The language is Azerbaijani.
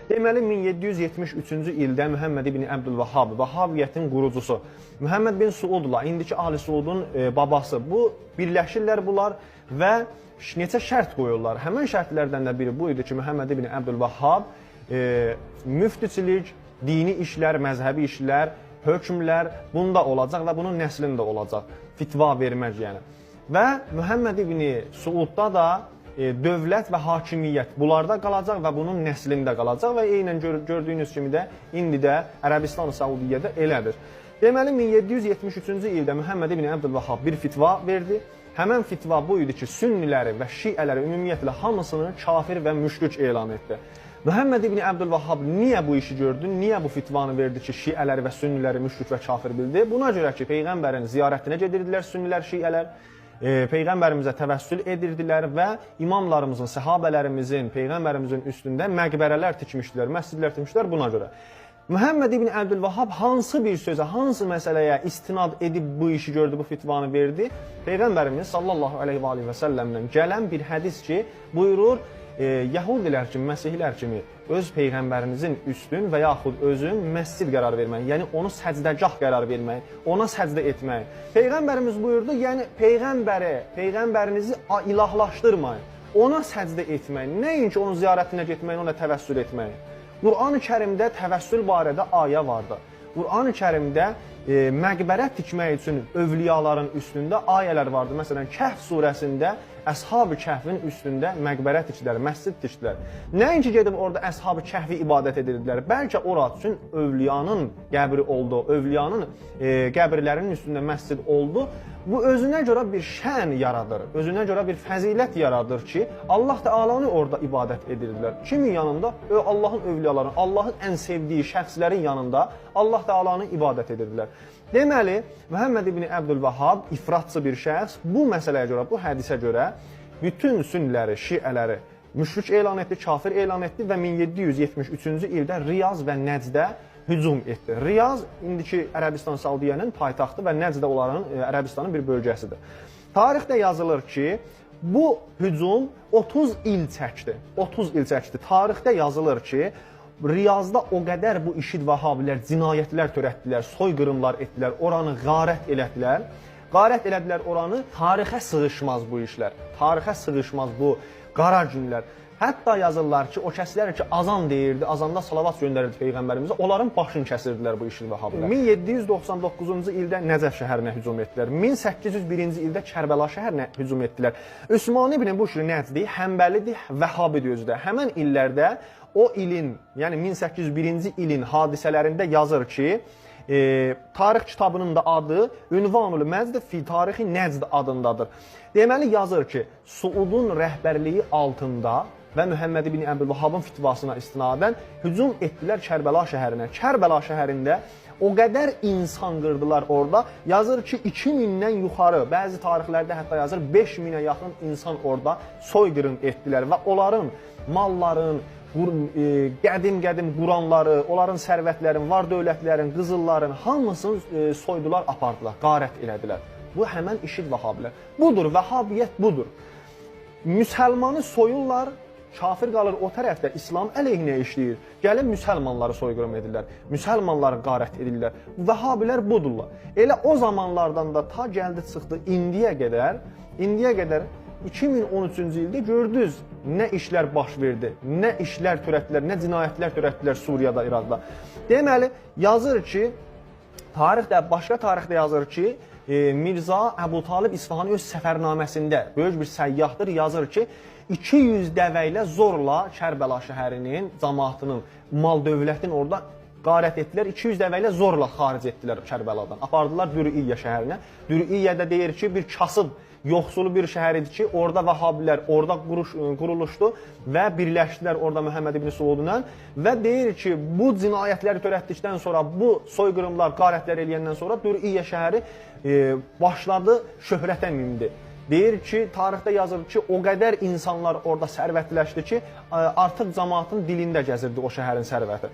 Deməli, 1773-cü ildə Muhammed ibn Abdülvahhab, Vahhabiyyətin qurucusu, Muhammed bin Suudla, indiki Ali Suudun babası, bu birləşirlər bunlar və neçə şərt qoyurlar. Həmən şərtlərdən də biri bu idi ki, Muhammed ibn Abdülvahhab müftüçilik, dini işlər, məzhəbi işlər, hökmlər bunda olacaq və bunun nəslində olacaq. Fitva vermək yəni. Və Muhammed ibn Suudda da dövlət və hakimiyyət bunlarda qalacaq və bunun nəslində qalacaq və eynən gördüyünüz kimi də indi də Ərəbistan-ı Saudiyyədə elədir. Deməli, 1773-cü ildə Muhammed ibn Abdülvahhab bir fitva verdi. Həmən fitva bu idi ki, sünniləri və şiələri ümumiyyətlə hamısını kafir və müşrik elan etdi. Muhammed ibn Abdülvahhab niyə bu işi gördü, niyə bu fitvanı verdi ki, şiələri və sünniləri müşrik və kafir bildi? Buna görə ki, Peyğəmbərin ziyarətinə gedirdilər sünnilər, şiələr. Peyğəmbərimizə təvəssül edirdilər və imamlarımızın, səhabələrimizin, Peyğəmbərimizin üstündə məqbərələr tikmişdilər, məscidlər tikmişdilər buna görə. Muhammed ibn Abdülvahhab hansı bir sözə, hansı məsələyə istinad edib bu işi gördü, bu fitvanı verdi? Peyğəmbərimiz sallallahu aleyhi və səlləmdən gələn bir hədis ki, buyurur, Yəhudilər kimi, Məsihlər kimi öz Peyğəmbərinizin üstün və yaxud özün məscid qərar vermək, yəni onu səcdəgah qərar vermək, ona səcdə etmək. Peyğəmbərimiz buyurdu, yəni Peyğəmbərinizi ilahlaşdırmayın, ona səcdə etmək, nəinki onun ziyarətinə getmək, ona təvəssül etmək. Qur'an-ı Kərimdə təvəssül barədə ayə vardı. Qur'an-ı Kərimdə məqbərə tikmək üçün övliyaların üstündə ayələr vardı. Məsələn, Kəhf surəsində Əshab-ı Kəhfin üstündə məqbərə tikdilər, məscid tikdilər. Nəinki gedib orada Əshab-ı Kəhfi ibadət edirdilər, bəlkə orası üçün övliyanın qəbri oldu, övliyanın qəbirlərinin üstündə məscid oldu. Bu özünə görə bir şən yaradır, özünə görə bir fəzilət yaradır ki, Allah Teala'nı orada ibadət edirdilər. Kimin yanında? Allahın övliyalarının, Allahın ən sevdiyi şəxslərin yanında Allah Teala'nı ibadət edirdilər. Deməli, Muhammed ibn Abdülvahhab ifratçı bir şəxs bu məsələyə görə, bu hədisə görə bütün sünniləri, şiələri müşrik elan etdi, kafir elan etdi və 1773-cü ildə Riyaz və Nəcdə hücum etdi. Riyaz indiki Ərəbistan Saudiyyənin paytaxtı və Nəcdə onların Ərəbistanın bir bölgəsidir. Tarixdə yazılır ki, bu hücum 30 il çəkdi. 30 il çəkdi. Tarixdə yazılır ki, Riyazda o qədər bu işid vəhabilər, cinayətlər törətdilər, soyqırımlar etdilər, oranı qarət elədilər. Qarət elədilər oranı, tarixə sığışmaz bu işlər, tarixə sığışmaz bu qara günlər. Hətta yazırlar ki, o kəslər ki, azan deyirdi, azanda salavat göndərirdi Peyğəmbərimizə, onların başını kəsirdilər bu işid vəhabilər. 1799-cu ildə Nəcəf şəhərinə hücum etdilər, 1801-ci ildə Kərbəla şəhərinə hücum etdilər. Üsmani ibn Buşri Nəcdi, Həmbəlidir, Vəhhabidir özü də. Həmən illərdə o ilin, yəni 1801-ci ilin hadisələrində yazır ki, tarix kitabının da adı Ünvanul Məcd fi Tarixi Nəcd adındadır. Deməli yazır ki, Suudun rəhbərliyi altında və Muhammed ibn Abdülvahhabın fitvasına istinadən hücum etdilər Kərbəla şəhərinə. Kərbəla şəhərində o qədər insan qırdılar orada. Yazır ki, 2000-dən yuxarı, bəzi tarixlərdə hətta yazır 5000-ə yaxın insan orada soyqırım etdilər və onların malların, qədim quranları, onların sərvətlərin, var dövlətlərin, qızılların hamısını soydular, apardılar, qarət elədilər. Bu həmən işid vəhabilər. Budur, vəhabiyyət budur. Müsəlmanı soyurlar, kafir qalır o tərəfdə, İslam əleyhinə işləyir. Gəlin müsəlmanları soyqırım edirlər, müsəlmanları qarət edirlər. Vəhabilər budurlar. Elə o zamanlardan da ta gəldi çıxdı indiyə qədər 2013-cü ildə gördünüz nə işlər baş verdi, nə işlər törətdilər, nə cinayətlər törətdilər Suriyada, İraqda. Deməli, yazır ki, başqa tarixdə yazır ki, Mirza Əbu Talib İsfahani öz səfərnaməsində, böyük bir səyyahdır, yazır ki, 200 dəvə ilə zorla Kərbəla şəhərinin, cəmaatının, mal dövlətin orada qarət etdilər, 200 dəvə ilə zorla xaric etdilər Kərbəladan. Apardılar Dürüiyyə şəhərinə. Dürüiyyədə deyir ki, bir kasıb, yoxsul bir şəhər idi ki, orada vəhabilər orada quruluşdu və birləşdilər orada Muhammed ibn Suudla və deyir ki, bu cinayətləri törətdikdən sonra, bu soyqırımlar, qarətlər eləyəndən sonra Dürüiyyə şəhəri başladı şöhrətə mindi. Deyir ki, tarixdə yazır ki, o qədər insanlar orada sərvətləşdi ki, artıq cəmaatın dilində gəzirdi o şəhərin sərvəti.